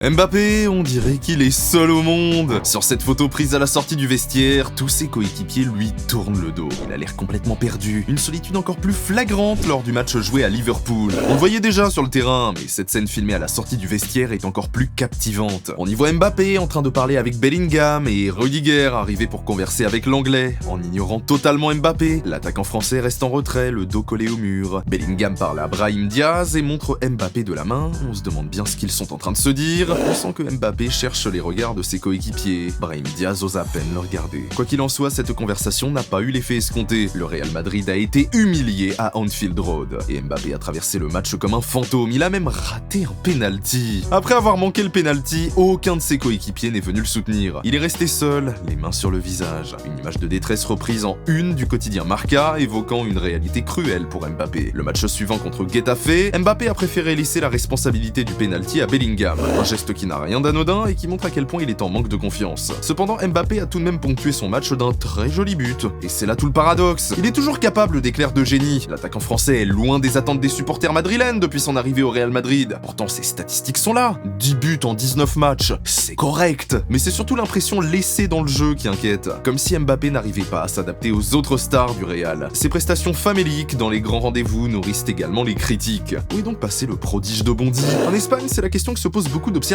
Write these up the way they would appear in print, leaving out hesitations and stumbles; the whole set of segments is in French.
Mbappé, on dirait qu'il est seul au monde. Sur cette photo prise à la sortie du vestiaire, tous ses coéquipiers lui tournent le dos. Il a l'air complètement perdu. Une solitude encore plus flagrante lors du match joué à Liverpool. On le voyait déjà sur le terrain, mais cette scène filmée à la sortie du vestiaire est encore plus captivante. On y voit Mbappé en train de parler avec Bellingham et Rudiger arrivé pour converser avec l'anglais. En ignorant totalement Mbappé, l'attaquant français reste en retrait, le dos collé au mur. Bellingham parle à Brahim Diaz et montre Mbappé de la main. On se demande bien ce qu'ils sont en train de se dire. On sent que Mbappé cherche les regards de ses coéquipiers. Brahim Diaz ose à peine le regarder. Quoi qu'il en soit, cette conversation n'a pas eu l'effet escompté. Le Real Madrid a été humilié à Anfield Road. Et Mbappé a traversé le match comme un fantôme. Il a même raté un penalty. Après avoir manqué le penalty, aucun de ses coéquipiers n'est venu le soutenir. Il est resté seul, les mains sur le visage. Une image de détresse reprise en une du quotidien Marca, évoquant une réalité cruelle pour Mbappé. Le match suivant contre Getafe, Mbappé a préféré laisser la responsabilité du penalty à Bellingham. Un geste qui n'a rien d'anodin et qui montre à quel point il est en manque de confiance. Cependant, Mbappé a tout de même ponctué son match d'un très joli but. Et c'est là tout le paradoxe. Il est toujours capable d'éclairs de génie. L'attaquant français est loin des attentes des supporters madrilènes depuis son arrivée au Real Madrid. Pourtant, ses statistiques sont là. 10 buts en 19 matchs. C'est correct. Mais c'est surtout l'impression laissée dans le jeu qui inquiète. Comme si Mbappé n'arrivait pas à s'adapter aux autres stars du Real. Ses prestations faméliques dans les grands rendez-vous nourrissent également les critiques. Où est donc passé le prodige de Bondy? En Espagne, c'est la question que se posent beaucoup d'observateurs.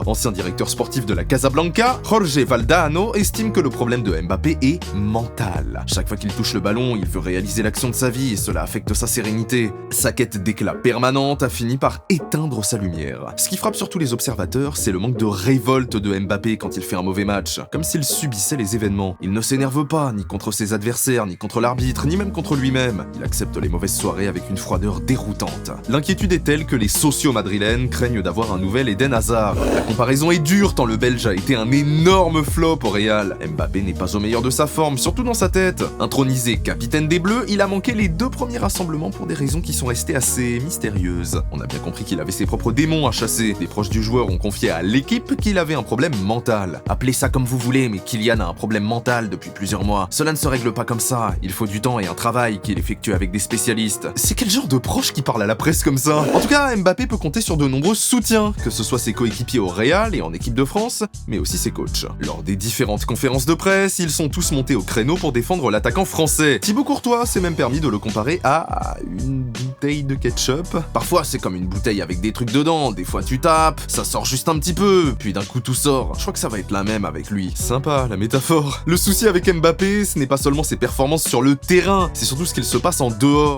Ancien directeur sportif de la Casablanca, Jorge Valdano estime que le problème de Mbappé est mental. Chaque fois qu'il touche le ballon, il veut réaliser l'action de sa vie et cela affecte sa sérénité. Sa quête d'éclat permanente a fini par éteindre sa lumière. Ce qui frappe surtout les observateurs, c'est le manque de révolte de Mbappé quand il fait un mauvais match, comme s'il subissait les événements. Il ne s'énerve pas, ni contre ses adversaires, ni contre l'arbitre, ni même contre lui-même. Il accepte les mauvaises soirées avec une froideur déroutante. L'inquiétude est telle que les socios madrilènes craignent d'avoir un nouvel Eden Hazard. La comparaison est dure tant le Belge a été un énorme flop au Real. Mbappé n'est pas au meilleur de sa forme, surtout dans sa tête. Intronisé capitaine des Bleus, il a manqué les 2 premiers rassemblements pour des raisons qui sont restées assez mystérieuses. On a bien compris qu'il avait ses propres démons à chasser. Des proches du joueur ont confié à l'équipe qu'il avait un problème mental. Appelez ça comme vous voulez, mais Kylian a un problème mental depuis plusieurs mois. Cela ne se règle pas comme ça. Il faut du temps et un travail qu'il effectue avec des spécialistes. C'est quel genre de proche qui parle à la presse comme ça? En tout cas, Mbappé peut compter sur de nombreux soutiens, que ce soit ses coéquipiers au Real et en équipe de France, mais aussi ses coachs. Lors des différentes conférences de presse, ils sont tous montés au créneau pour défendre l'attaquant français. Thibaut Courtois s'est même permis de le comparer à une bouteille de ketchup. Parfois c'est comme une bouteille avec des trucs dedans, des fois tu tapes, ça sort juste un petit peu, puis d'un coup tout sort. Je crois que ça va être la même avec lui. Sympa la métaphore. Le souci avec Mbappé, ce n'est pas seulement ses performances sur le terrain, c'est surtout ce qu'il se passe en dehors.